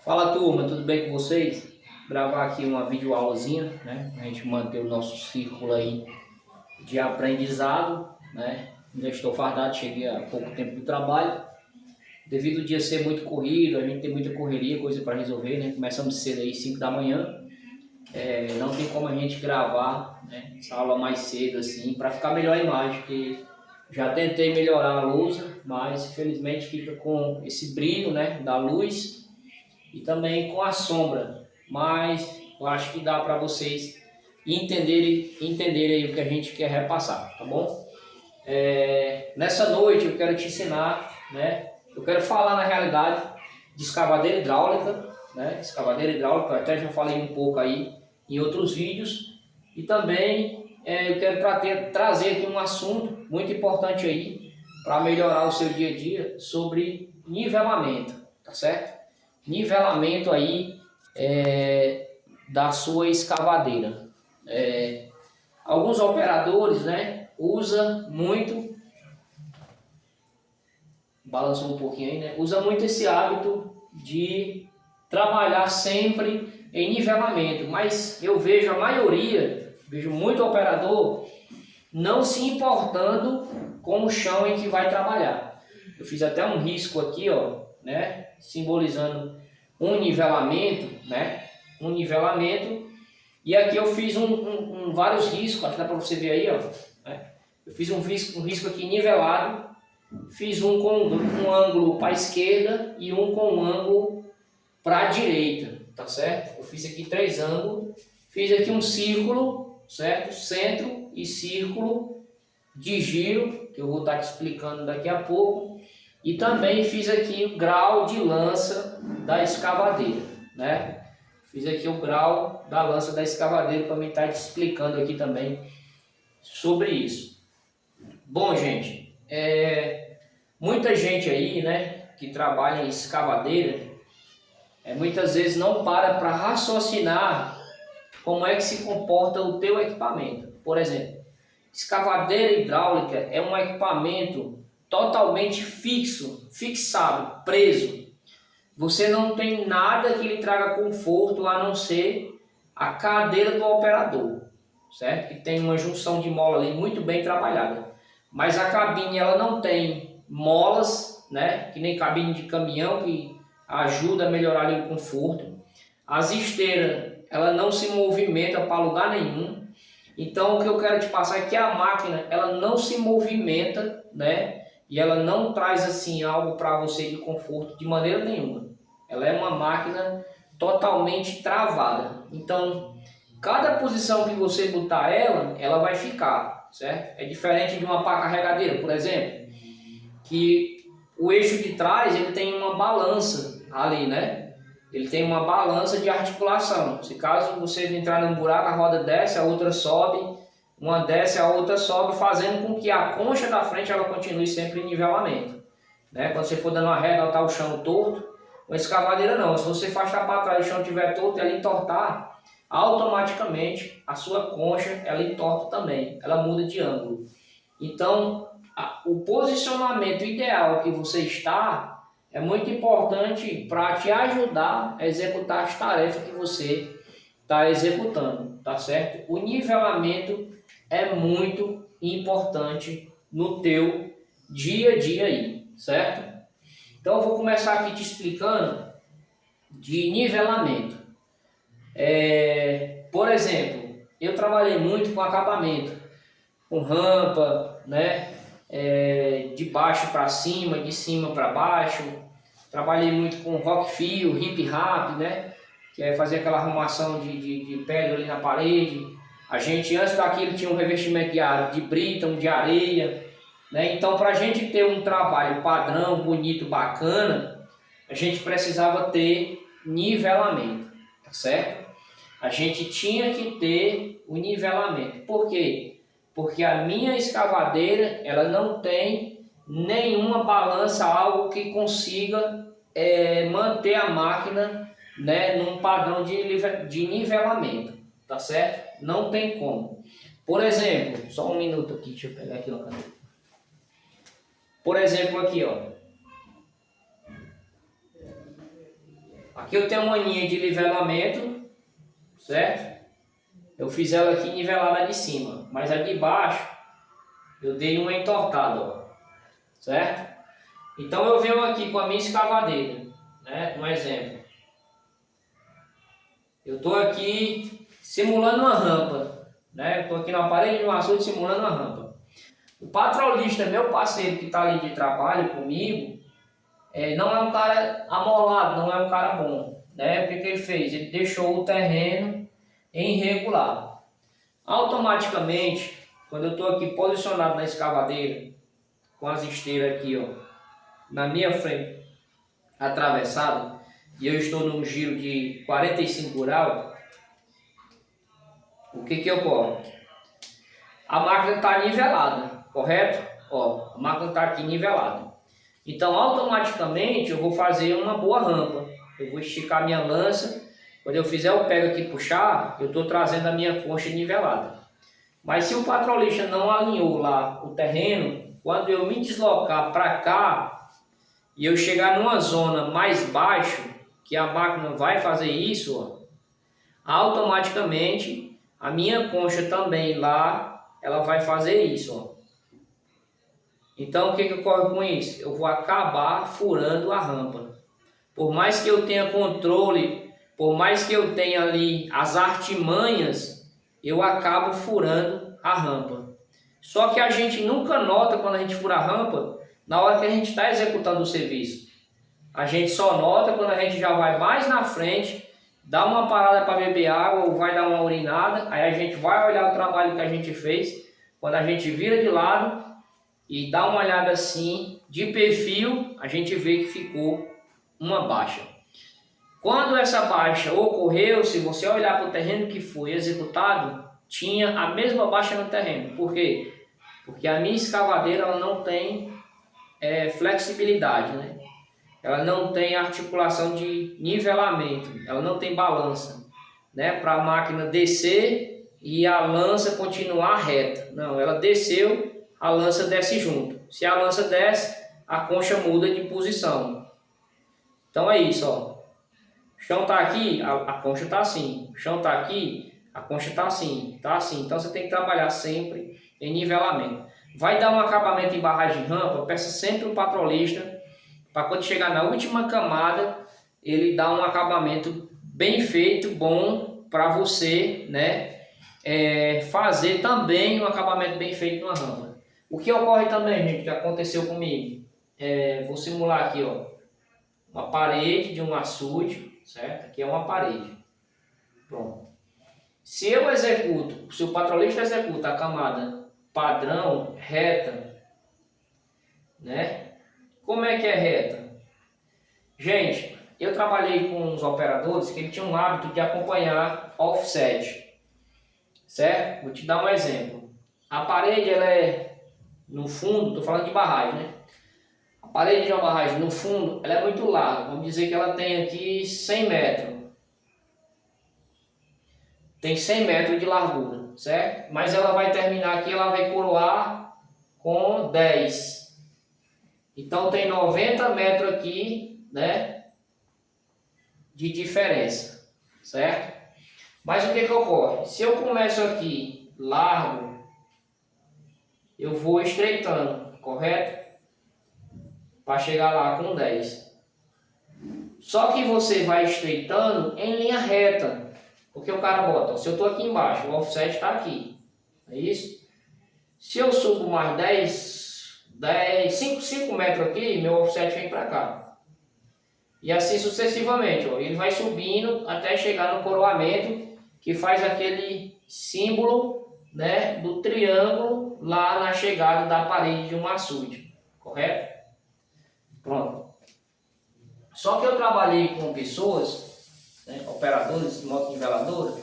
Fala turma, tudo bem com vocês? Gravar aqui uma videoaulazinha, né? A gente manter o nosso círculo aí de aprendizado, né? Ainda estou fardado, cheguei há pouco tempo do trabalho. Devido ao dia ser muito corrido, a gente tem muita correria, coisa para resolver, né? Começamos cedo aí, 5 da manhã. Não tem como a gente gravar, né, essa aula mais cedo assim, para ficar melhor a imagem, porque já tentei melhorar a luz, mas infelizmente fica com esse brilho, né, da luz e também com a sombra, mas eu acho que dá para vocês entenderem o que a gente quer repassar, tá bom? Nessa noite eu quero te ensinar, né? Eu quero falar na realidade de escavadeira hidráulica, né? Escavadeira hidráulica, eu até já falei um pouco aí em outros vídeos, e também eu quero trazer aqui um assunto muito importante aí para melhorar o seu dia a dia sobre nivelamento, tá certo? Nivelamento aí da sua escavadeira. Alguns operadores, né, usa muito, balançou um pouquinho aí, né, usa muito esse hábito de trabalhar sempre em nivelamento, mas eu vejo a maioria, vejo muito operador não se importando com o chão em que vai trabalhar. Eu fiz até um risco aqui, ó, né, simbolizando um nivelamento, né, um nivelamento, e aqui eu fiz vários riscos, acho que dá para você ver aí, ó, né? Eu fiz um risco aqui nivelado, fiz um com um ângulo para a esquerda e um com um ângulo para a direita, tá certo? Eu fiz aqui 3 ângulos, fiz aqui um círculo, certo? Centro e círculo de giro, que eu vou estar te explicando daqui a pouco, e também fiz aqui o grau de lança da escavadeira, né? Fiz aqui o grau da lança da escavadeira para mim estar te explicando aqui também sobre isso. Bom, gente, muita gente aí, né, que trabalha em escavadeira, muitas vezes não para raciocinar como é que se comporta o teu equipamento. Por exemplo, escavadeira hidráulica é um equipamento totalmente fixado, preso. Você não tem nada que lhe traga conforto a não ser a cadeira do operador, certo? Que tem uma junção de mola ali muito bem trabalhada. Mas a cabine ela não tem molas, né? Que nem cabine de caminhão que ajuda a melhorar ali o conforto. As esteiras ela não se movimenta para lugar nenhum. Então o que eu quero te passar é que a máquina ela não se movimenta, né? E ela não traz assim algo para você de conforto de maneira nenhuma. Ela é uma máquina totalmente travada. Então, cada posição que você botar ela vai ficar, certo? É diferente de uma pá carregadeira, por exemplo, que o eixo de trás ele tem uma balança ali, né? Ele tem uma balança de articulação. Se caso você entrar num buraco, a roda desce, a outra sobe, uma desce, a outra sobe, fazendo com que a concha da frente ela continue sempre em nivelamento, né? Quando você for dando uma reta, tá o chão torto. Uma escavadeira não, se você afastar para trás e o chão estiver torto e ela entortar, automaticamente a sua concha ela entorta também, ela muda de ângulo. Então, o posicionamento ideal que você está é muito importante para te ajudar a executar as tarefas que você está executando, tá certo? O nivelamento é muito importante no teu dia a dia aí, certo? Então eu vou começar aqui te explicando de nivelamento. Por exemplo, eu trabalhei muito com acabamento, com rampa, né? De baixo para cima, de cima para baixo. Trabalhei muito com rock fill, hip rap, né? Que é fazer aquela arrumação de pedra ali na parede. A gente antes daquilo tinha um revestimento de brita, de areia, né? Então para a gente ter um trabalho padrão, bonito, bacana, a gente precisava ter nivelamento, tá certo? A gente tinha que ter o nivelamento. Por quê? Porque a minha escavadeira ela não tem nenhuma balança, algo que consiga manter a máquina, né, num padrão de nivelamento, tá certo? Não tem como. Por exemplo, só um minuto aqui, deixa eu pegar aqui uma caneta. Por exemplo aqui, ó. Aqui eu tenho uma linha de nivelamento, certo? Eu fiz ela aqui nivelada de cima, mas a de baixo eu dei uma entortada, ó, certo? Então eu venho aqui com a minha escavadeira, né? Um exemplo. Eu estou aqui simulando uma rampa, né? Eu estou aqui na parede de um açude simulando uma rampa. O patrolista, meu parceiro que está ali de trabalho comigo, não é um cara amolado, não é um cara bom, né? O que ele fez? Ele deixou o terreno irregular. Automaticamente, quando eu estou aqui posicionado na escavadeira, com as esteiras aqui, ó, na minha frente, atravessado, e eu estou num giro de 45 graus, o que ocorre? A máquina está nivelada, correto? Ó, a máquina está aqui nivelada. Então, automaticamente, eu vou fazer uma boa rampa. Eu vou esticar a minha lança. Quando eu fizer o pego aqui e puxar, eu estou trazendo a minha concha nivelada. Mas se o patrolista não alinhou lá o terreno, quando eu me deslocar para cá e eu chegar numa zona mais baixa, que a máquina vai fazer isso, ó, automaticamente a minha concha também lá, ela vai fazer isso, ó. Então o que ocorre com isso? Eu vou acabar furando a rampa. Por mais que eu tenha controle, por mais que eu tenha ali as artimanhas, eu acabo furando a rampa. Só que a gente nunca nota quando a gente fura a rampa, na hora que a gente está executando o serviço. A gente só nota quando a gente já vai mais na frente, dá uma parada para beber água ou vai dar uma urinada, aí a gente vai olhar o trabalho que a gente fez. Quando a gente vira de lado e dá uma olhada assim, de perfil, a gente vê que ficou uma baixa. Quando essa baixa ocorreu, se você olhar para o terreno que foi executado, tinha a mesma baixa no terreno. Por quê? Porque a minha escavadeira ela não tem flexibilidade, né? Ela não tem articulação de nivelamento, ela não tem balança, né? Para a máquina descer e a lança continuar reta. Não, ela desceu, a lança desce junto. Se a lança desce, a concha muda de posição. Então é isso, ó. O chão está aqui, a concha está assim. O chão está aqui, a concha está assim, tá assim. Então você tem que trabalhar sempre em nivelamento. Vai dar um acabamento em barragem de rampa, peça sempre o patrolista para quando chegar na última camada, ele dá um acabamento bem feito, bom para você, né? Fazer também um acabamento bem feito numa rampa. O que ocorre também, gente, que aconteceu comigo, vou simular aqui, ó, uma parede de um açude, certo? Aqui é uma parede. Pronto. Se eu executo, se o patrolista executa a camada padrão, reta, né? Como é que é reta? Gente, eu trabalhei com uns operadores que ele tinha um hábito de acompanhar offset, certo? Vou te dar um exemplo. A parede, ela é no fundo, estou falando de barragem, né? A parede de uma barragem no fundo, ela é muito larga. Vamos dizer que ela tem aqui 100 metros. Tem 100 metros de largura, certo? Mas ela vai terminar aqui, ela vai coroar com 10. Então tem 90 metros aqui, né, de diferença, certo? Mas o que ocorre? Se eu começo aqui largo, eu vou estreitando, correto? Para chegar lá com 10. Só que você vai estreitando em linha reta, porque o cara bota, se eu estou aqui embaixo, o offset está aqui, é isso? Se eu subo mais 5 metros aqui, meu offset vem para cá. E assim sucessivamente, ó, ele vai subindo até chegar no coroamento, que faz aquele símbolo, né, do triângulo lá na chegada da parede de um açude, correto? Pronto. Só que eu trabalhei com pessoas, né, operadores de motoniveladora,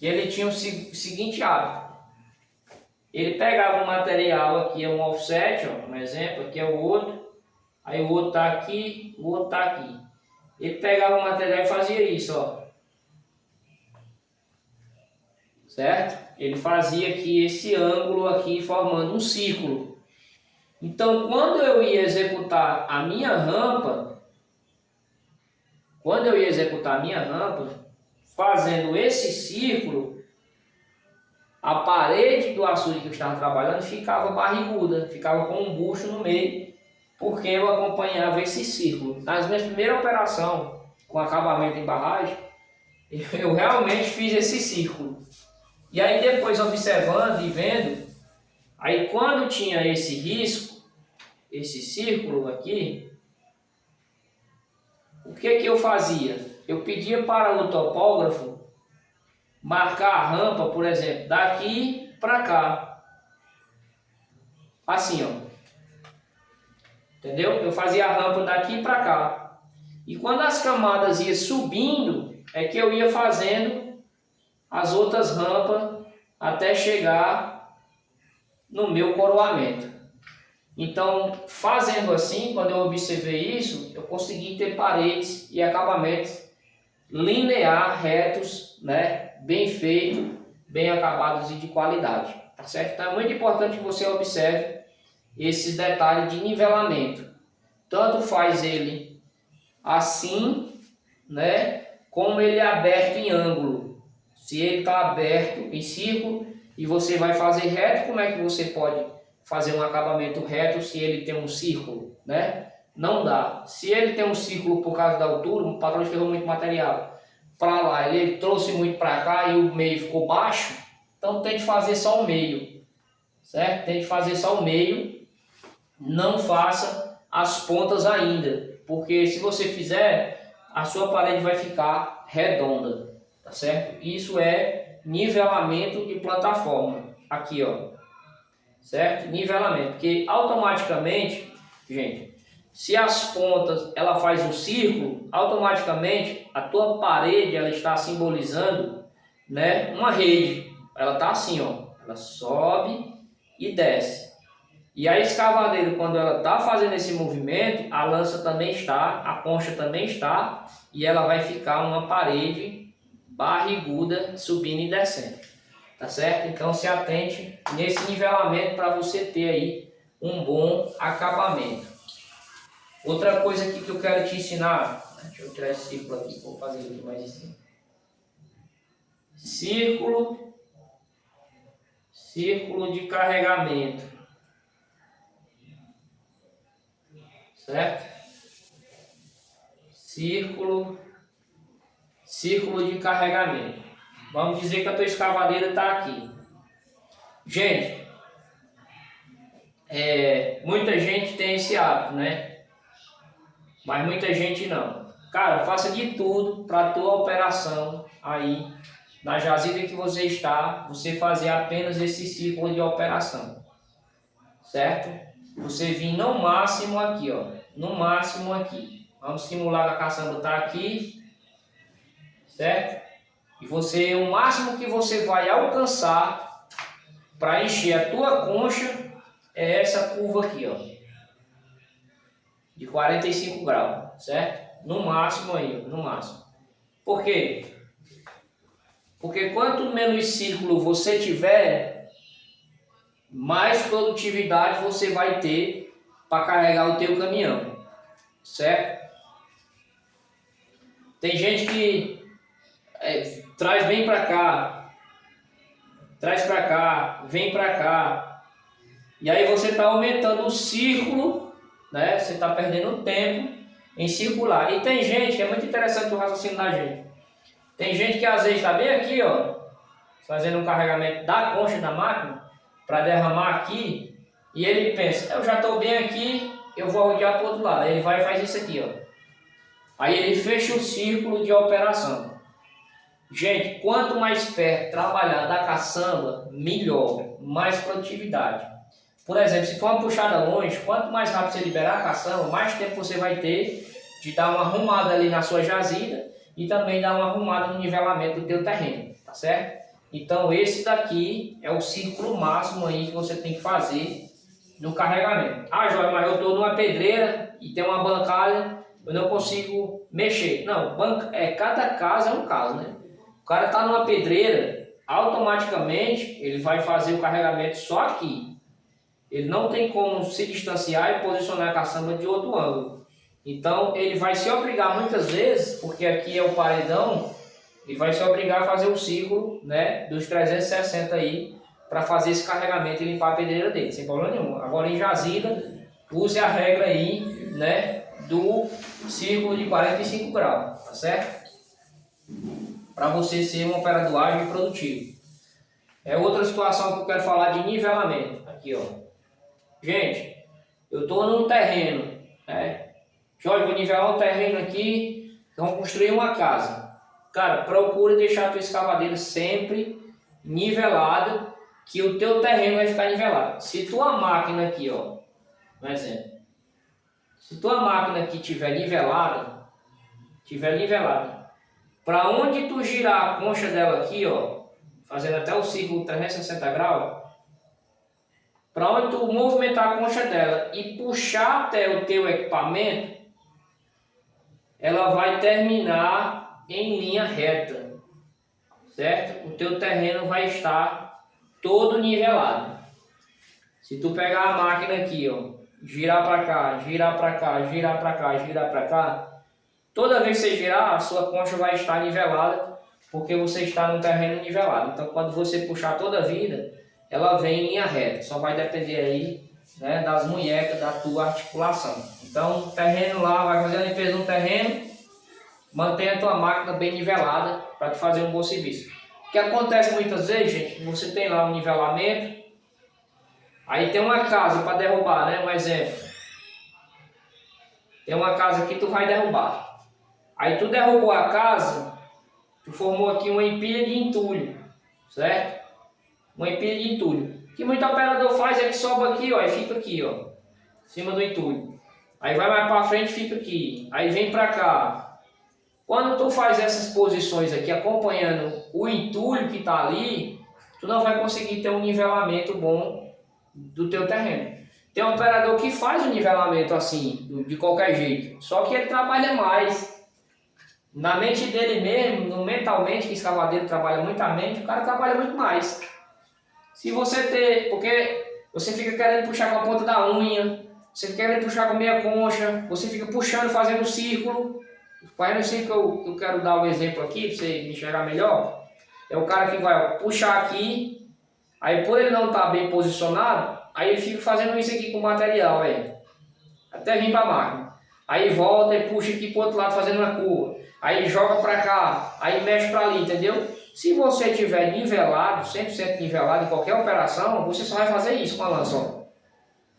e ele tinha o seguinte hábito. Ele pegava um material, aqui é um offset, ó, um exemplo, aqui é o outro, aí o outro está aqui, o outro está aqui. Ele pegava o material e fazia isso, ó. Certo? Ele fazia aqui esse ângulo aqui formando um círculo. Então, quando eu ia executar a minha rampa, quando eu ia executar a minha rampa, fazendo esse círculo, a parede do açude que eu estava trabalhando ficava barriguda, ficava com um bucho no meio, porque eu acompanhava esse círculo. Nas minhas primeiras operações com acabamento em barragem, eu realmente fiz esse círculo. E aí depois observando e vendo, aí quando tinha esse risco, esse círculo aqui, o que eu fazia? Eu pedia para o topógrafo marcar a rampa, por exemplo, daqui para cá. Assim, ó. Entendeu? Eu fazia a rampa daqui para cá. E quando as camadas iam subindo, é que eu ia fazendo as outras rampas até chegar no meu coroamento. Então, fazendo assim, quando eu observei isso, eu consegui ter paredes e acabamentos linear, retos, né, bem feitos, bem acabados e de qualidade, tá certo? Então é muito importante que você observe esse detalhe de nivelamento. Tanto faz ele assim, né, como ele é aberto em ângulo. Se ele está aberto em círculo e você vai fazer reto, como é que você pode fazer um acabamento reto se ele tem um círculo, né? Não dá. Se ele tem um círculo por causa da altura, o patrão escreveu muito material para lá, ele trouxe muito para cá e o meio ficou baixo, então tente fazer só o meio, certo? Tente fazer só o meio, não faça as pontas ainda, porque se você fizer, a sua parede vai ficar redonda, tá certo? Isso é nivelamento de plataforma, aqui ó, certo? Nivelamento, porque automaticamente, gente, se as pontas ela faz um círculo, automaticamente a tua parede ela está simbolizando, né, uma rede. Ela está assim, ó, ela sobe e desce. E a escavadeira, quando ela está fazendo esse movimento, a lança também está, a concha também está, e ela vai ficar uma parede barriguda subindo e descendo, tá certo? Então se atente nesse nivelamento para você ter aí um bom acabamento. Outra coisa aqui que eu quero te ensinar, deixa eu tirar esse círculo aqui, vou fazer aqui mais em cima. Círculo de carregamento, certo? Círculo de carregamento. Vamos dizer que a tua escavadeira está aqui. Gente, muita gente tem esse hábito, né? Mas muita gente não. Cara, faça de tudo para a tua operação aí, na jazida que você está, você fazer apenas esse círculo de operação, certo? Você vir no máximo aqui, ó, no máximo aqui. Vamos simular que a caçamba está aqui, certo? E você, o máximo que você vai alcançar para encher a tua concha é essa curva aqui, ó, de 45 graus, certo? No máximo aí, no máximo. Por quê? Porque quanto menos círculo você tiver, mais produtividade você vai ter para carregar o teu caminhão, certo? Tem gente que traz bem para cá, traz para cá, vem para cá, e aí você está aumentando o círculo, né? Você está perdendo tempo em circular. E tem gente que é muito interessante o raciocínio da gente. Tem gente que às vezes está bem aqui, ó, fazendo um carregamento da concha da máquina para derramar aqui, e ele pensa, eu já estou bem aqui, eu vou rodear para o outro lado. Aí ele vai e faz isso aqui, ó. Aí ele fecha o círculo de operação. Gente, quanto mais perto trabalhar da caçamba, melhor, mais produtividade. Por exemplo, se for uma puxada longe, quanto mais rápido você liberar a caçamba, mais tempo você vai ter de dar uma arrumada ali na sua jazida e também dar uma arrumada no nivelamento do teu terreno, tá certo? Então esse daqui é o círculo máximo aí que você tem que fazer no carregamento. Ah, Jóia, mas eu estou numa pedreira e tem uma bancada, eu não consigo mexer. Não, cada caso é um caso, né? O cara está numa pedreira, automaticamente ele vai fazer o carregamento só aqui. Ele não tem como se distanciar e posicionar a caçamba de outro ângulo. Então ele vai se obrigar muitas vezes, porque aqui é o paredão, ele vai se obrigar a fazer o ciclo, né, dos 360 aí, para fazer esse carregamento e limpar a pedreira dele, sem problema nenhum. Agora em jazida, use a regra aí, né, do círculo de 45 graus, tá certo? Para você ser um operador ágil e produtivo. É outra situação que eu quero falar de nivelamento. Aqui, ó. Gente, eu estou num terreno, né? Jorge, vou nivelar um terreno aqui, vamos construir uma casa. Cara, procure deixar a tua escavadeira sempre nivelada, que o teu terreno vai ficar nivelado. Se tua máquina aqui, ó, um exemplo. Se tua máquina aqui tiver nivelada, para onde tu girar a concha dela aqui, ó, fazendo até o círculo 360 graus, para onde tu movimentar a concha dela e puxar até o teu equipamento, ela vai terminar em linha reta, certo? O teu terreno vai estar todo nivelado. Se tu pegar a máquina aqui, ó, girar para cá, girar para cá, girar para cá, girar para cá, toda vez que você girar, a sua concha vai estar nivelada, porque você está no terreno nivelado. Então, quando você puxar toda a vida, ela vem em linha reta. Só vai depender aí, né, das munhecas da tua articulação. Então, terreno lá, vai fazer a limpeza no terreno, mantenha a tua máquina bem nivelada para tu fazer um bom serviço. O que acontece muitas vezes, gente, você tem lá um nivelamento, aí tem uma casa para derrubar, né? Um exemplo. Tem uma casa que tu vai derrubar. Aí tu derrubou a casa, tu formou aqui uma empilha de entulho, certo? Uma empilha de entulho. O que muito operador faz é que sobe aqui, ó, e fica aqui, ó, em cima do entulho. Aí vai mais para frente, fica aqui. Aí vem para cá. Quando tu faz essas posições aqui, acompanhando o entulho que está ali, tu não vai conseguir ter um nivelamento bom do teu terreno. Tem um operador que faz o nivelamento assim, de qualquer jeito, só que ele trabalha mais. Na mente dele mesmo, mentalmente, que escavadeiro trabalha muito a mente, o cara trabalha muito mais. Se você ter, porque você fica querendo puxar com a ponta da unha, você fica querendo puxar com a meia concha, você fica puxando, fazendo um círculo. Fazendo um círculo que eu quero dar um exemplo aqui, para você enxergar melhor. É o cara que vai puxar aqui, aí por ele não estar bem posicionado, aí ele fica fazendo isso aqui com o material, aí, até vir para a máquina. Aí volta e puxa aqui para o outro lado fazendo uma curva. Aí joga para cá, aí mexe para ali, entendeu? Se você tiver nivelado, 100% nivelado em qualquer operação, você só vai fazer isso com a lança, ó.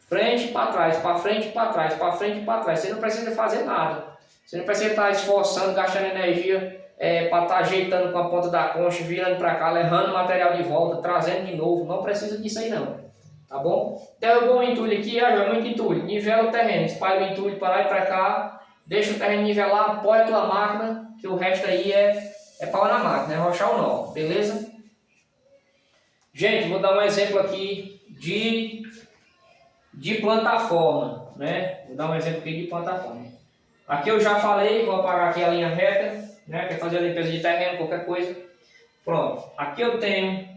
Frente para trás, para frente para trás, para frente para trás. Você não precisa fazer nada. Você não precisa estar esforçando, gastando energia para estar ajeitando com a ponta da concha, virando para cá, levando o material de volta, trazendo de novo. Não precisa disso aí não. Tá bom? Derrubou o entulho aqui, é muito entulho. Nivela o terreno, espalha o entulho para lá e para cá. Deixa o terreno nivelar, apoia a tua máquina, que o resto aí é pau na máquina, é rochar o nó, beleza? Gente, vou dar um exemplo aqui de plataforma, né? Vou dar um exemplo aqui de plataforma. Aqui eu já falei, vou apagar aqui a linha reta, né? Quer fazer a limpeza de terreno, qualquer coisa. Pronto, aqui eu tenho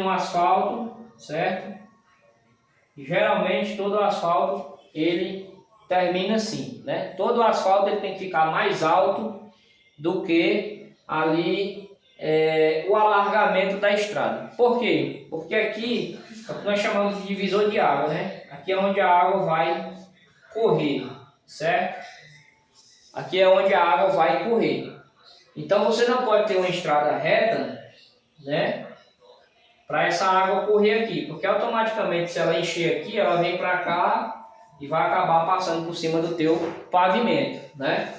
um asfalto, certo? E geralmente todo asfalto ele termina assim, né? Todo asfalto ele tem que ficar mais alto do que ali o alargamento da estrada. Por quê? Porque aqui é o que nós chamamos de divisor de água, né? Aqui é onde a água vai correr, certo? Aqui é onde a água vai correr. Então você não pode ter uma estrada reta, né? Para essa água correr aqui, porque automaticamente se ela encher aqui, ela vem para cá e vai acabar passando por cima do teu pavimento, né?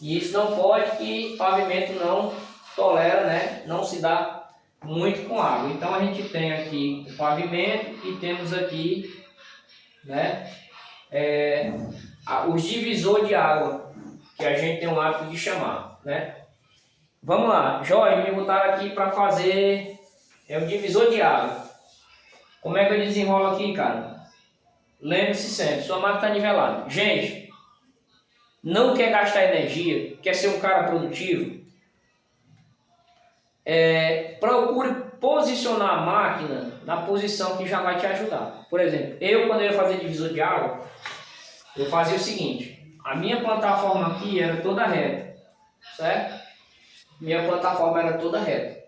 E isso não pode, que pavimento não tolera, né? Não se dá muito com água. Então a gente tem aqui o pavimento e temos aqui, né? Os divisores de água, que a gente tem o hábito de chamar, né? Vamos lá, Jorge, me botaram aqui para fazer o divisor de água. Como é que eu desenrolo aqui, cara? Lembre-se sempre, sua máquina está nivelada. Gente, não quer gastar energia, quer ser um cara produtivo, procure posicionar a máquina na posição que já vai te ajudar. Por exemplo, quando eu ia fazer divisor de água, eu fazia o seguinte: a minha plataforma aqui era toda reta, certo? Minha plataforma era toda reta.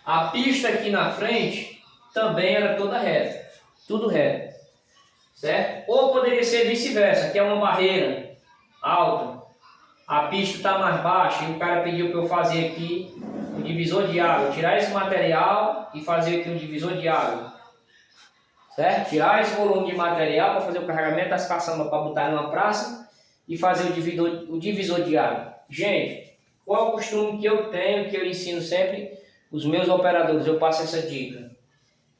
A pista aqui na frente também era toda reta, tudo reto, certo? Ou poderia ser vice-versa, aqui é uma barreira alta, a pista está mais baixa e o cara pediu para eu fazer aqui um divisor de água, tirar esse material e fazer aqui um divisor de água, certo? Tirar esse volume de material para fazer o carregamento das caçambas para botar numa praça e fazer o divisor de água. Gente, qual é o costume que eu tenho, que eu ensino sempre os meus operadores, eu passo essa dica.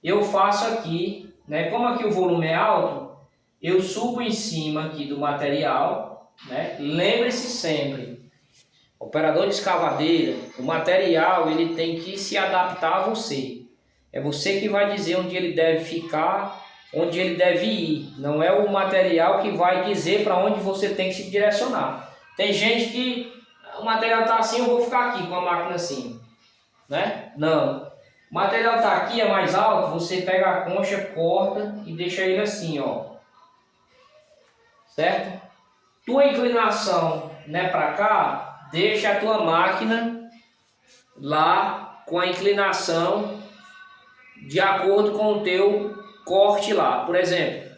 Eu faço aqui, né, como aqui o volume é alto, eu subo em cima aqui do material, né? Lembre-se sempre, operador de escavadeira, o material ele tem que se adaptar a você. É você que vai dizer onde ele deve ficar, onde ele deve ir. Não é o material que vai dizer para onde você tem que se direcionar. Tem gente que o material está assim, eu vou ficar aqui com a máquina assim, né? Não. O material está aqui, é mais alto, você pega a concha, corta e deixa ele assim, ó. Certo? Tua inclinação, né, para cá, deixa a tua máquina lá com a inclinação de acordo com o teu corte lá. Por exemplo,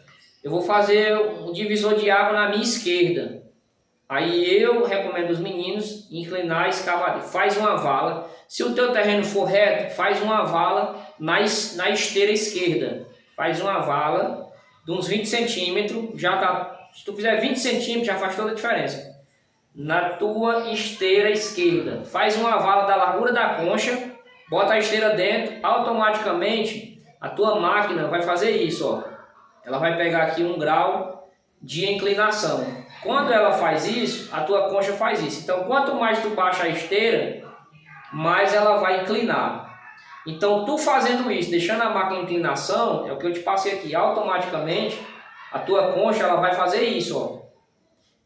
eu vou fazer um divisor de água na minha esquerda. Aí eu recomendo os meninos inclinar a escavadeira. Faz uma vala. Se o teu terreno for reto, faz uma vala na esteira esquerda. Faz uma vala de uns 20 centímetros. Já tá, se tu fizer 20 centímetros, já faz toda a diferença. Na tua esteira esquerda. Faz uma vala da largura da concha. Bota a esteira dentro. Automaticamente a tua máquina vai fazer isso, ó. Ela vai pegar aqui 1 grau de inclinação. Quando ela faz isso, a tua concha faz isso. Então, quanto mais tu baixa a esteira, mais ela vai inclinar. Então, tu fazendo isso, deixando a máquina em inclinação, é o que eu te passei aqui, automaticamente, a tua concha ela vai fazer isso, ó.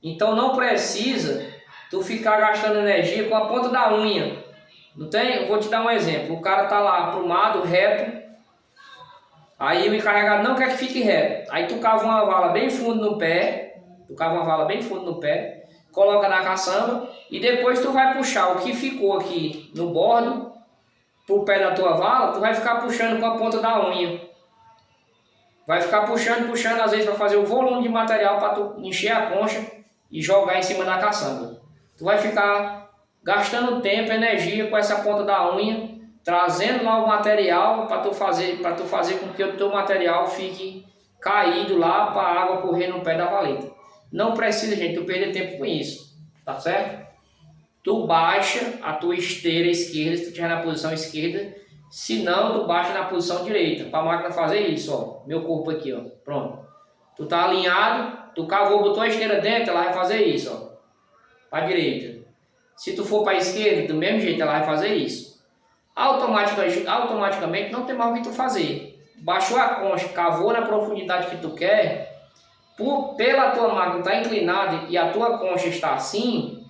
Então, não precisa tu ficar gastando energia com a ponta da unha. Não tem? Eu vou te dar um exemplo. O cara tá lá aprumado, reto, aí o encarregado não quer que fique reto. Aí tu cava uma vala bem fundo no pé, coloca na caçamba e depois tu vai puxar o que ficou aqui no bordo pro pé da tua vala, tu vai ficar puxando com a ponta da unha. Vai ficar puxando às vezes para fazer o volume de material para tu encher a concha e jogar em cima da caçamba. Tu vai ficar gastando tempo, energia com essa ponta da unha, trazendo lá o material para tu fazer com que o teu material fique caído lá para a água correr no pé da valeta. Não precisa, gente, tu perder tempo com isso, tá certo? Tu baixa a tua esteira esquerda, se tu estiver na posição esquerda, se não, tu baixa na posição direita, para a máquina fazer isso, ó, meu corpo aqui, ó, pronto. Tu tá alinhado, tu cavou, botou a esteira dentro, ela vai fazer isso, ó, para a direita. Se tu for para a esquerda, do mesmo jeito, ela vai fazer isso. Automaticamente não tem mais o que tu fazer. Baixou a concha, cavou na profundidade que tu quer, pela tua máquina estar inclinada e a tua concha está assim,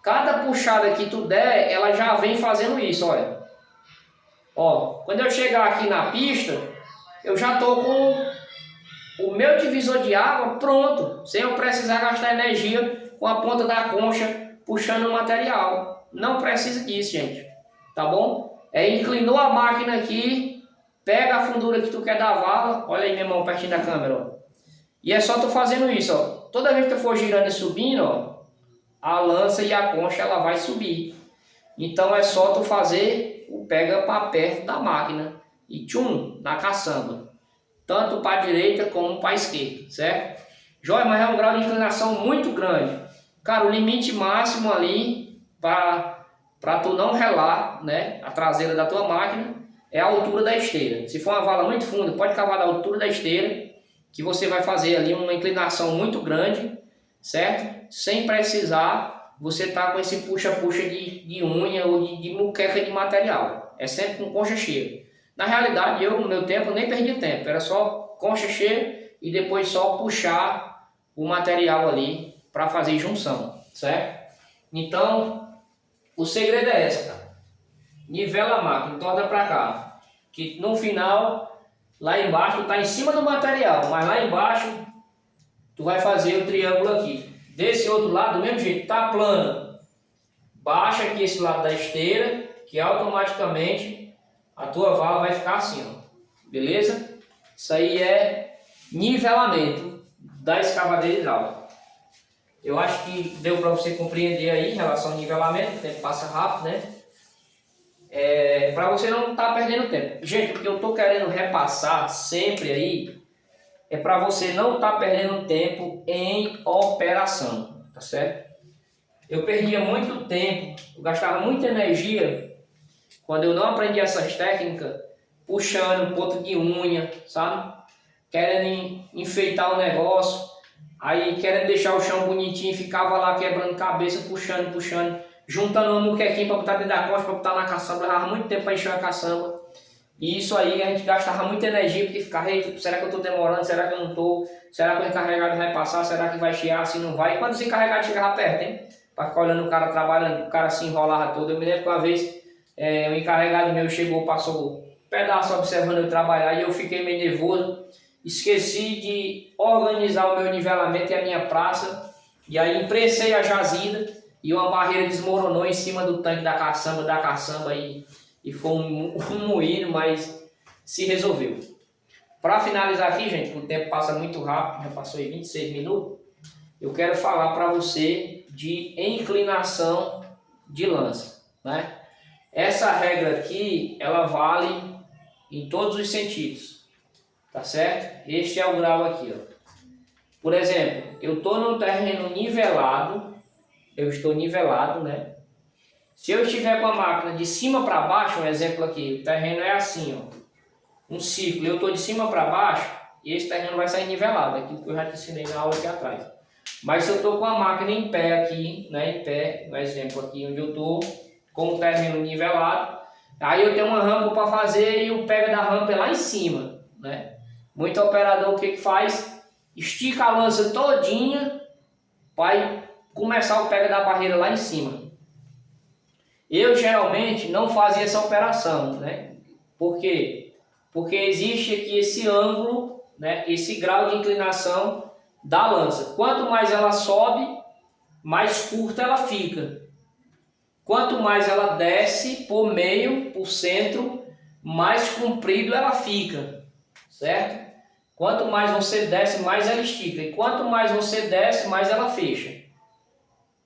cada puxada que tu der, ela já vem fazendo isso, olha. Ó, quando eu chegar aqui na pista, eu já estou com o meu divisor de água pronto, sem eu precisar gastar energia com a ponta da concha puxando o material. Não precisa disso, gente, tá bom? Inclinou a máquina aqui, pega a fundura que tu quer da vala, olha aí minha mão pertinho da câmera, ó. E é só tu fazendo isso, ó. Toda vez que tu for girando e subindo, ó, a lança e a concha ela vai subir. Então é só tu fazer o pega para perto da máquina e tchum, na caçamba. Tanto para a direita como para a esquerda, certo? Joia, mas é um grau de inclinação muito grande. Cara, o limite máximo ali para tu não relar, né, a traseira da tua máquina é a altura da esteira. Se for uma vala muito funda, pode cavar da altura da esteira, que você vai fazer ali uma inclinação muito grande, certo? Sem precisar você estar com esse puxa-puxa de unha ou de muqueca de material. É sempre com concha cheia. Na realidade, eu no meu tempo nem perdi tempo, era só concha cheia e depois só puxar o material ali para fazer junção, certo? Então, o segredo é esse, cara. nivela a máquina, torna para cá. Que no final, lá embaixo, tu tá em cima do material, mas lá embaixo, tu vai fazer o triângulo aqui. Desse outro lado, do mesmo jeito, tá plana. Baixa aqui esse lado da esteira, que automaticamente a tua vala vai ficar assim, ó. Beleza? Isso aí é nivelamento da escavadeira hidráulica. Eu acho que deu para você compreender aí em relação ao nivelamento, o tempo passa rápido, né? Para você não estar perdendo tempo. Gente, o que eu estou querendo repassar sempre aí é para você não estar perdendo tempo em operação, tá certo? Eu perdia muito tempo, eu gastava muita energia quando eu não aprendi essas técnicas, puxando ponto de unha, sabe? Querendo enfeitar o negócio, aí querendo deixar o chão bonitinho, ficava lá quebrando cabeça, puxando, juntando uma muquequinha para botar dentro da costa, para botar na caçamba, levava muito tempo para encher a caçamba. E isso aí a gente gastava muita energia, porque ficava, será que eu estou demorando, será que eu não estou, será que o encarregado vai passar, será que vai chiar, se não vai. E quando os encarregados chegavam perto, hein? Para ficar olhando o cara trabalhando, o cara se enrolava todo. Eu me lembro que uma vez um encarregado meu chegou, passou um pedaço observando eu trabalhar e eu fiquei meio nervoso. Esqueci de organizar o meu nivelamento e a minha praça. E aí imprensei a jazida e uma barreira desmoronou em cima do tanque da caçamba e foi um moído, mas se resolveu. Para finalizar aqui, gente, o tempo passa muito rápido, já passou aí 26 minutos. Eu quero falar para você de inclinação de lança, né? Essa regra aqui, ela vale em todos os sentidos, tá certo? Este é o grau aqui, ó. Por exemplo, eu estou num terreno nivelado, eu estou nivelado, né? Se eu estiver com a máquina de cima para baixo, um exemplo aqui, o terreno é assim, ó, um círculo, eu estou de cima para baixo, e esse terreno vai sair nivelado, aquilo que eu já te ensinei na aula aqui atrás. Mas se eu estou com a máquina em pé aqui, né, em pé, no exemplo aqui onde eu estou, com o terreno nivelado, aí eu tenho uma rampa para fazer e o pega da rampa é lá em cima, né? Muito operador o que faz? Estica a lança todinha, vai começar o pega da barreira lá em cima. Eu geralmente não fazia essa operação, né? Por quê? Porque existe aqui esse ângulo, né, esse grau de inclinação da lança. Quanto mais ela sobe, mais curta ela fica. Quanto mais ela desce por meio, por centro, mais comprido ela fica, certo? Quanto mais você desce, mais ela estica. E quanto mais você desce, mais ela fecha.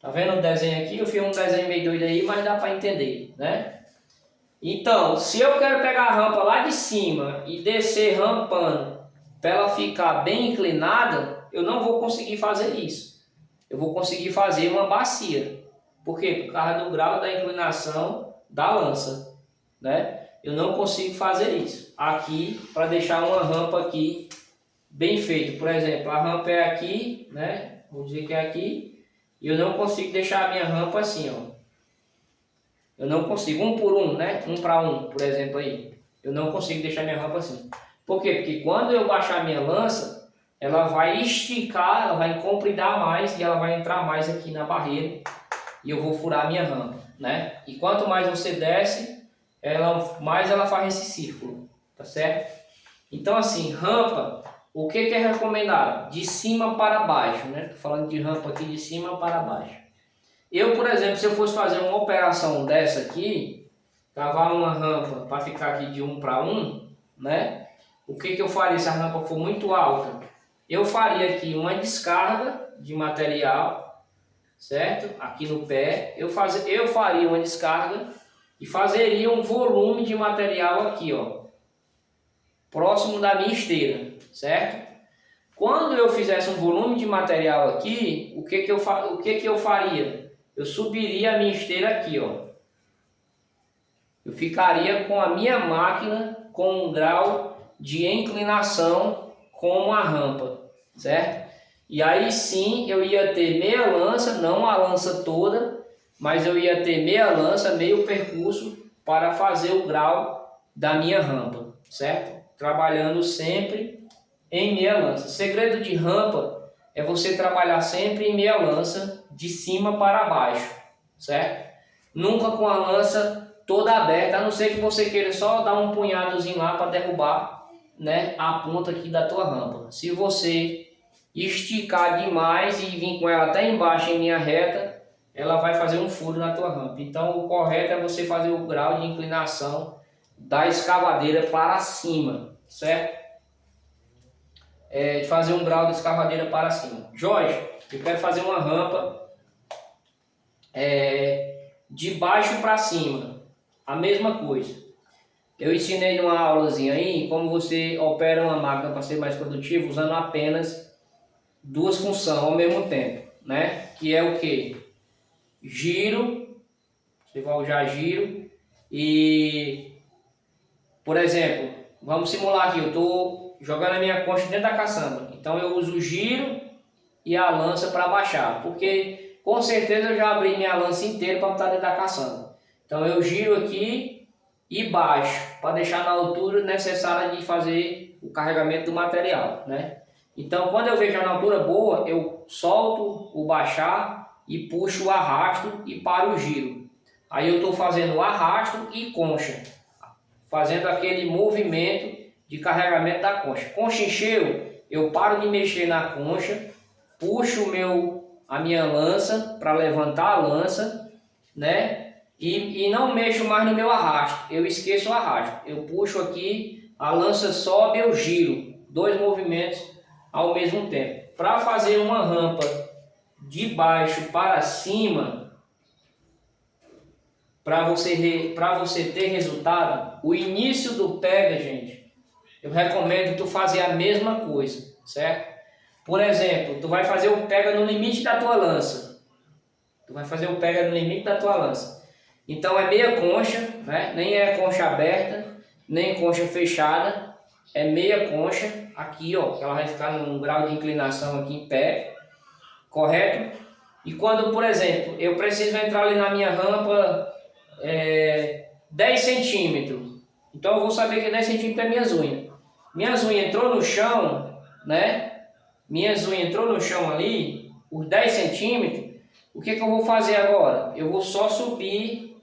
Tá vendo o desenho aqui? Eu fiz um desenho meio doido aí, mas dá para entender, né? Então, se eu quero pegar a rampa lá de cima e descer rampando para ela ficar bem inclinada, eu não vou conseguir fazer isso. Eu vou conseguir fazer uma bacia. Por quê? Por causa do grau da inclinação da lança, né? Eu não consigo fazer isso. Aqui, para deixar uma rampa aqui bem feita. Por exemplo, a rampa é aqui, né? Vou dizer que é aqui. E eu não consigo deixar a minha rampa assim, ó. Eu não consigo, um por um, né? Um para um, por exemplo aí. Eu não consigo deixar minha rampa assim. Por quê? Porque quando eu baixar minha lança, ela vai esticar, ela vai compridar mais e ela vai entrar mais aqui na barreira. E eu vou furar a minha rampa, né? E quanto mais você desce, mais ela faz esse círculo, tá certo? Então assim, rampa, o que é recomendado? De cima para baixo, né? Tô falando de rampa aqui de cima para baixo. Eu, por exemplo, se eu fosse fazer uma operação dessa aqui, cavar uma rampa para ficar aqui de 1 para 1, né? O que eu faria se a rampa for muito alta? Eu faria aqui uma descarga de material, certo? Aqui no pé, eu faria uma descarga e fazeria um volume de material aqui, ó, próximo da minha esteira, certo? Quando eu fizesse um volume de material aqui, o que eu faria? Eu subiria a minha esteira aqui, ó. Eu ficaria com a minha máquina com um grau de inclinação como a rampa, certo? E aí sim eu ia ter meia lança, não a lança toda, mas eu ia ter meia lança, meio percurso para fazer o grau da minha rampa, certo? Trabalhando sempre em meia lança. O segredo de rampa é você trabalhar sempre em meia lança, de cima para baixo, certo? Nunca com a lança toda aberta, a não ser que você queira só dar um punhadozinho lá para derrubar, né, a ponta aqui da tua rampa. Se você esticar demais e vir com ela até embaixo em linha reta, ela vai fazer um furo na tua rampa. Então o correto é você fazer o grau de inclinação da escavadeira para cima, certo? De fazer um grau de escavadeira para cima. Jorge, eu quero fazer uma rampa de baixo para cima, a mesma coisa. Eu ensinei numa aulazinha aí como você opera uma máquina para ser mais produtivo usando apenas duas funções ao mesmo tempo, né? Que é o que? Giro, você vai usar giro e, por exemplo, vamos simular aqui, eu estou jogando a minha concha dentro da caçamba, então eu uso o giro e a lança para baixar, porque com certeza eu já abri minha lança inteira para botar dentro da caçamba. Então eu giro aqui e baixo, para deixar na altura necessária de fazer o carregamento do material, né? Então quando eu vejo na altura boa, eu solto o baixar e puxo o arrasto e paro o giro. Aí eu estou fazendo o arrasto e concha, fazendo aquele movimento de carregamento da concha. Concha encheu, eu paro de mexer na concha, puxo a minha lança para levantar a lança, né? E não mexo mais no meu arrasto, eu esqueço o arrasto. Eu puxo aqui, a lança sobe, eu giro. Dois movimentos ao mesmo tempo. Para fazer uma rampa de baixo para cima, para você ter resultado, o início do pega, gente, eu recomendo tu fazer a mesma coisa, certo? Por exemplo, tu vai fazer o pega no limite da tua lança. Tu vai fazer o pega no limite da tua lança. Então é meia concha, né? Nem é concha aberta, nem concha fechada. É meia concha aqui, ó, que ela vai ficar num grau de inclinação aqui em pé, correto? E quando, por exemplo, eu preciso entrar ali na minha rampa 10 centímetros, então eu vou saber que 10 centímetros é minhas unhas. Minhas unhas entrou no chão, né? Minhas unhas entrou no chão ali, por 10 centímetros, o que eu vou fazer agora? Eu vou só subir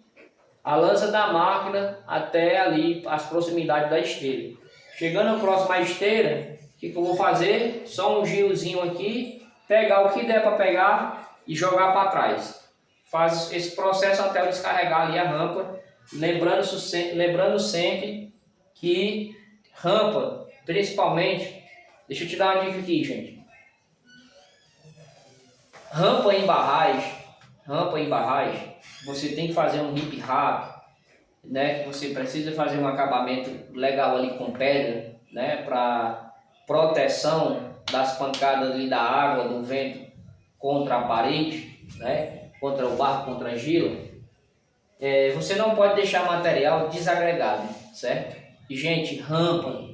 a lança da máquina até ali as proximidades da esteira. Chegando próximo à esteira, o que eu vou fazer? Só um girozinho aqui, pegar o que der para pegar e jogar para trás. Faz esse processo até eu descarregar ali a rampa, lembrando sempre que rampa, principalmente, deixa eu te dar uma dica aqui, gente. Rampa em barragem, você tem que fazer um hip rap, né? Que você precisa fazer um acabamento legal ali com pedra, né? Para proteção das pancadas ali da água, do vento contra a parede, né? Contra o barro, contra a gelo. Você não pode deixar material desagregado, certo? E gente, rampa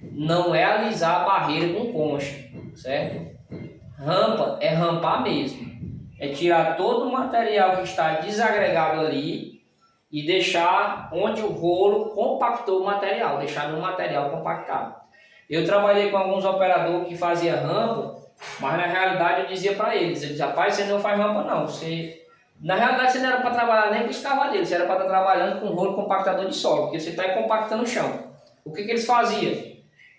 não é alisar a barreira com concha, certo? Rampa é rampar mesmo, é tirar todo o material que está desagregado ali e deixar onde o rolo compactou o material, deixar no material compactado. Eu trabalhei com alguns operadores que faziam rampa, mas na realidade eu dizia para eles, rapaz, você não faz rampa não, na realidade você não era para trabalhar nem com escavadeiro, você era para estar trabalhando com rolo compactador de solo, porque você está compactando o chão. O que eles faziam?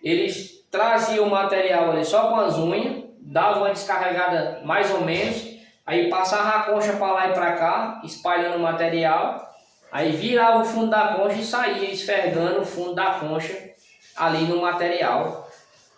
Eles traziam o material ali só com as unhas, dava uma descarregada mais ou menos, aí passava a concha para lá e para cá, espalhando o material, aí virava o fundo da concha e saía esfregando o fundo da concha ali no material,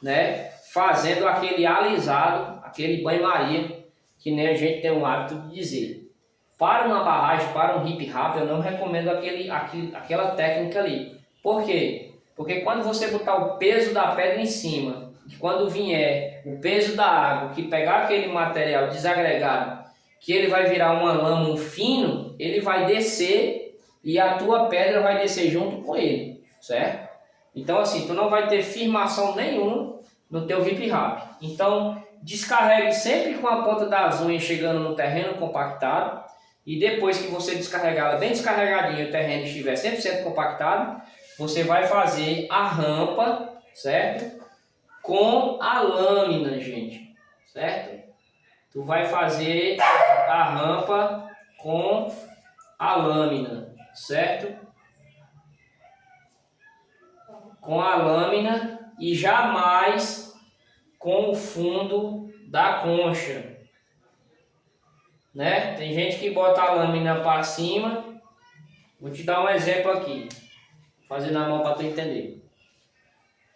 né? Fazendo aquele alisado, aquele banho-maria, que nem a gente tem o hábito de dizer. Para uma barragem, para um hip rap, eu não recomendo aquela técnica ali. Por quê? Porque quando você botar o peso da pedra em cima, e quando vier o peso da água, que pegar aquele material desagregado, que ele vai virar uma lama, um fino, ele vai descer e a tua pedra vai descer junto com ele, certo? Então assim, tu não vai ter firmação nenhuma no teu hip rap. Então descarregue sempre com a ponta das unhas chegando no terreno compactado, e depois que você descarregar ela bem descarregadinha, o terreno estiver 100% compactado, você vai fazer a rampa, certo? Com a lâmina, gente, certo? Tu vai fazer a rampa com a lâmina, certo? Com a lâmina e jamais com o fundo da concha, né? Tem gente que bota a lâmina para cima. Vou te dar um exemplo aqui, fazer na mão para tu entender.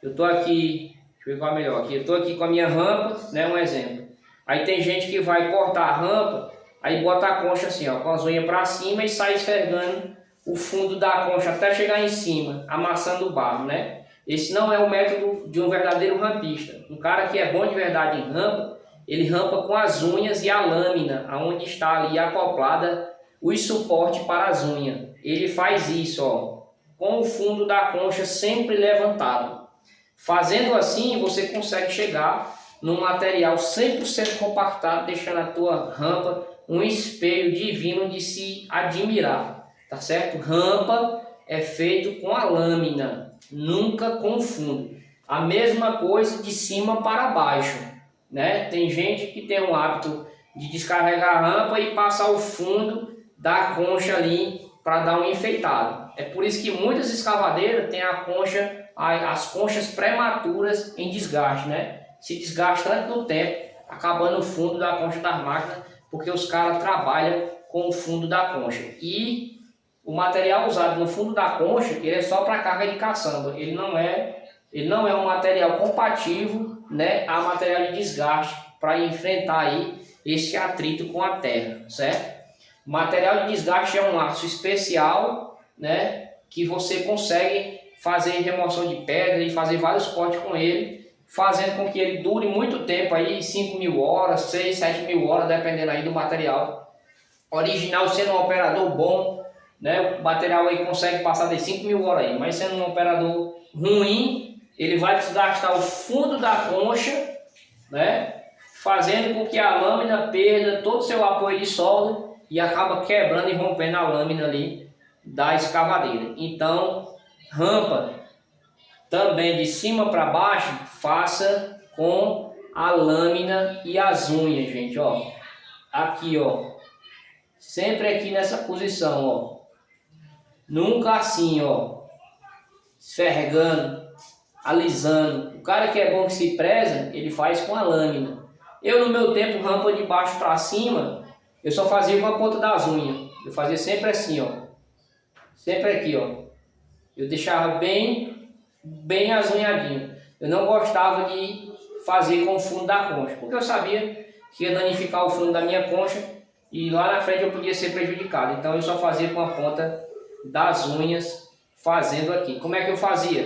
Eu tô aqui, deixa eu ver qual é melhor aqui. Eu tô aqui com a minha rampa, né? Um exemplo. Aí tem gente que vai cortar a rampa, aí bota a concha assim, ó, com as unhas para cima e sai esfregando o fundo da concha até chegar em cima, amassando o barro, né? Esse não é o método de um verdadeiro rampista. Um cara que é bom de verdade em rampa, ele rampa com as unhas e a lâmina, aonde está ali acoplada o suporte para as unhas. Ele faz isso, ó, com o fundo da concha sempre levantado. Fazendo assim, você consegue chegar num material 100% compactado, deixando a tua rampa um espelho divino de se admirar, tá certo? Rampa é feito com a lâmina, nunca com o fundo. A mesma coisa de cima para baixo, né? Tem gente que tem o hábito de descarregar a rampa e passar o fundo da concha ali para dar um enfeitado. É por isso que muitas escavadeiras têm a concha, as conchas prematuras em desgaste, né? Se desgasta tanto no tempo, acabando o fundo da concha das máquinas, porque os caras trabalham com o fundo da concha. E o material usado no fundo da concha, ele é só para carga de caçamba. Ele não é um material compatível, né, a material de desgaste para enfrentar aí esse atrito com a terra, certo? O material de desgaste é um aço especial, né, que você consegue fazer remoção de pedra e fazer vários cortes com ele, fazendo com que ele dure muito tempo aí, 5.000 horas, 6, 7.000 horas, dependendo aí do material original. Sendo um operador bom, né, o material aí consegue passar de 5.000 horas aí, mas sendo um operador ruim, ele vai desgastar o fundo da concha, né, fazendo com que a lâmina perda todo o seu apoio de solda e acaba quebrando e rompendo a lâmina ali da escavadeira. Então, rampa também de cima para baixo, faça com a lâmina e as unhas, gente, ó. Aqui, ó. Sempre aqui nessa posição, ó. Nunca assim, ó. Esfregando, alisando. O cara que é bom que se preza, ele faz com a lâmina. Eu, no meu tempo, rampa de baixo para cima, eu só fazia com a ponta das unhas. Eu fazia sempre assim, ó. Sempre aqui, ó. Eu deixava bem azunhadinho. Eu não gostava de fazer com o fundo da concha, porque eu sabia que ia danificar o fundo da minha concha e lá na frente eu podia ser prejudicado. Então eu só fazia com a ponta das unhas, fazendo aqui. Como é que eu fazia?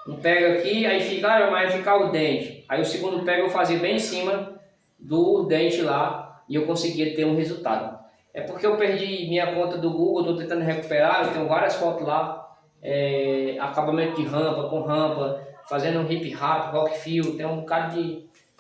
Um pega aqui, aí fica, vai ficar o dente. Aí o segundo pega eu fazia bem em cima do dente lá e eu conseguia ter um resultado. É porque eu perdi minha conta do Google, estou tentando recuperar, eu tenho várias fotos lá. Acabamento de rampa, com rampa, fazendo um hip rap, rock fill, tem um bocado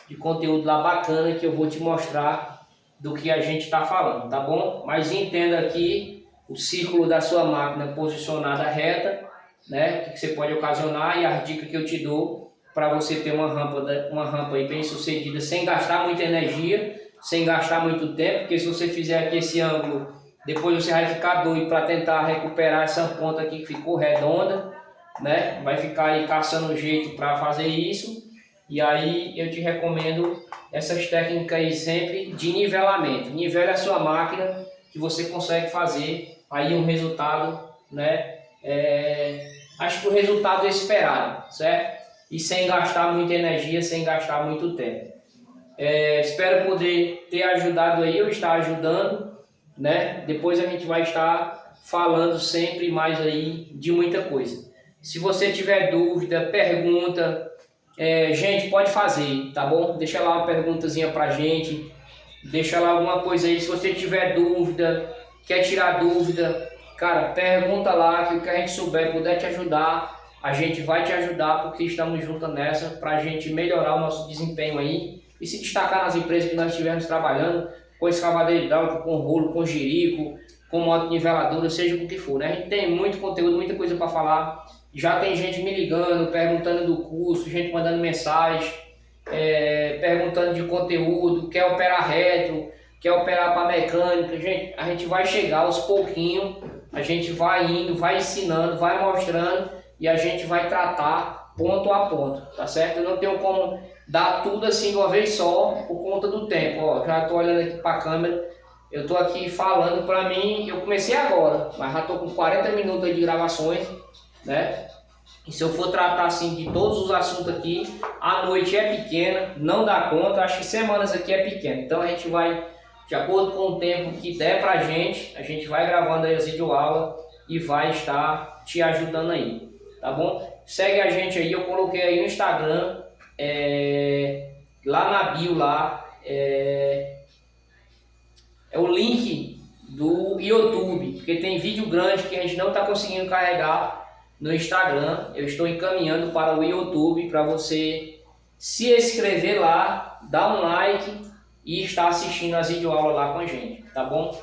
de conteúdo lá bacana que eu vou te mostrar do que a gente está falando, tá bom? Mas entenda aqui o círculo da sua máquina posicionada reta, né, que você pode ocasionar, e as dicas que eu te dou para você ter uma rampa aí bem sucedida, sem gastar muita energia, sem gastar muito tempo, porque se você fizer aqui esse ângulo, depois você vai ficar doido para tentar recuperar essa ponta aqui que ficou redonda, né? Vai ficar aí caçando jeito para fazer isso. E aí eu te recomendo essas técnicas aí sempre de nivelamento. Nivele a sua máquina que você consegue fazer aí um resultado, né? Acho que o resultado é esperado, certo? E sem gastar muita energia, sem gastar muito tempo. Espero poder ter ajudado aí, eu estar ajudando, né? Depois a gente vai estar falando sempre mais aí de muita coisa. Se você tiver dúvida, pergunta, gente, pode fazer, tá bom? Deixa lá uma perguntazinha pra gente, deixa lá alguma coisa aí. Se você tiver dúvida, quer tirar dúvida, cara, pergunta lá, que o que a gente souber, puder te ajudar, a gente vai te ajudar, porque estamos juntos nessa, pra gente melhorar o nosso desempenho aí e se destacar nas empresas que nós estivermos trabalhando, com escavadeira hidráulica, com rolo, com jirico, com moto niveladora, seja com o que for, né? A gente tem muito conteúdo, muita coisa para falar. Já tem gente me ligando, perguntando do curso, gente mandando mensagem, perguntando de conteúdo, quer operar retro, quer operar para mecânica. Gente, a gente vai chegar aos pouquinhos a gente vai indo, vai ensinando, vai mostrando e a gente vai tratar ponto a ponto, tá certo? Eu não tenho como dar tudo assim de uma vez só por conta do tempo. Ó, já estou olhando aqui para a câmera, eu estou aqui falando para mim, eu comecei agora, mas já estou com 40 minutos aí de gravações, né? E se eu for tratar assim de todos os assuntos aqui, a noite é pequena, não dá conta, acho que semanas aqui é pequena. Então a gente vai, de acordo com o tempo que der pra gente, a gente vai gravando aí as videoaulas e vai estar te ajudando aí, tá bom? Segue a gente aí, eu coloquei aí no Instagram, lá na bio lá, é o link do YouTube, porque tem vídeo grande que a gente não está conseguindo carregar no Instagram. Eu estou encaminhando para o YouTube para você se inscrever lá, dar um like e estar assistindo as videoaulas lá com a gente, tá bom?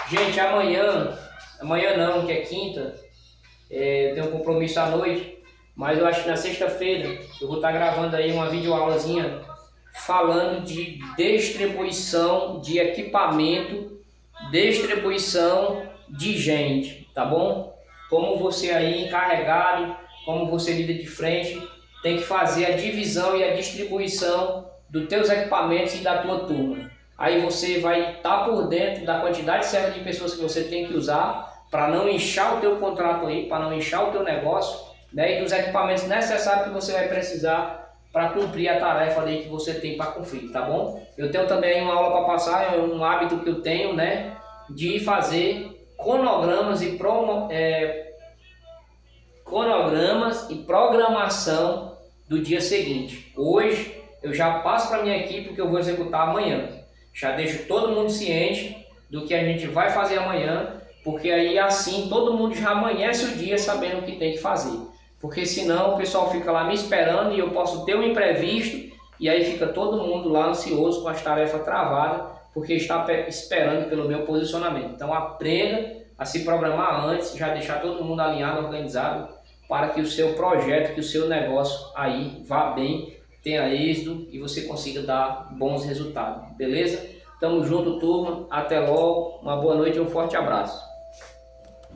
Gente, amanhã não, que é quinta, eu tenho um compromisso à noite, mas eu acho que na sexta-feira eu vou estar gravando aí uma videoaulazinha falando de distribuição de equipamento, distribuição de gente, tá bom? Como você aí encarregado, como você lida de frente, tem que fazer a divisão e a distribuição dos teus equipamentos e da tua turma. Aí você vai estar por dentro da quantidade certa de pessoas que você tem que usar para não inchar o teu contrato aí, para não inchar o teu negócio, né? E dos equipamentos necessários que você vai precisar para cumprir a tarefa aí que você tem para cumprir, tá bom? Eu tenho também uma aula para passar, é um hábito que eu tenho, né? De fazer cronogramas e programação do dia seguinte. Hoje eu já passo para minha equipe o que eu vou executar amanhã. Já deixo todo mundo ciente do que a gente vai fazer amanhã, porque aí assim todo mundo já amanhece o dia sabendo o que tem que fazer. Porque senão o pessoal fica lá me esperando e eu posso ter um imprevisto e aí fica todo mundo lá ansioso com as tarefas travadas, porque está esperando pelo meu posicionamento. Então aprenda a se programar antes, já deixar todo mundo alinhado, organizado, para que o seu projeto, que o seu negócio aí vá bem, tenha êxito e você consiga dar bons resultados, beleza? Tamo junto, turma, até logo, uma boa noite e um forte abraço.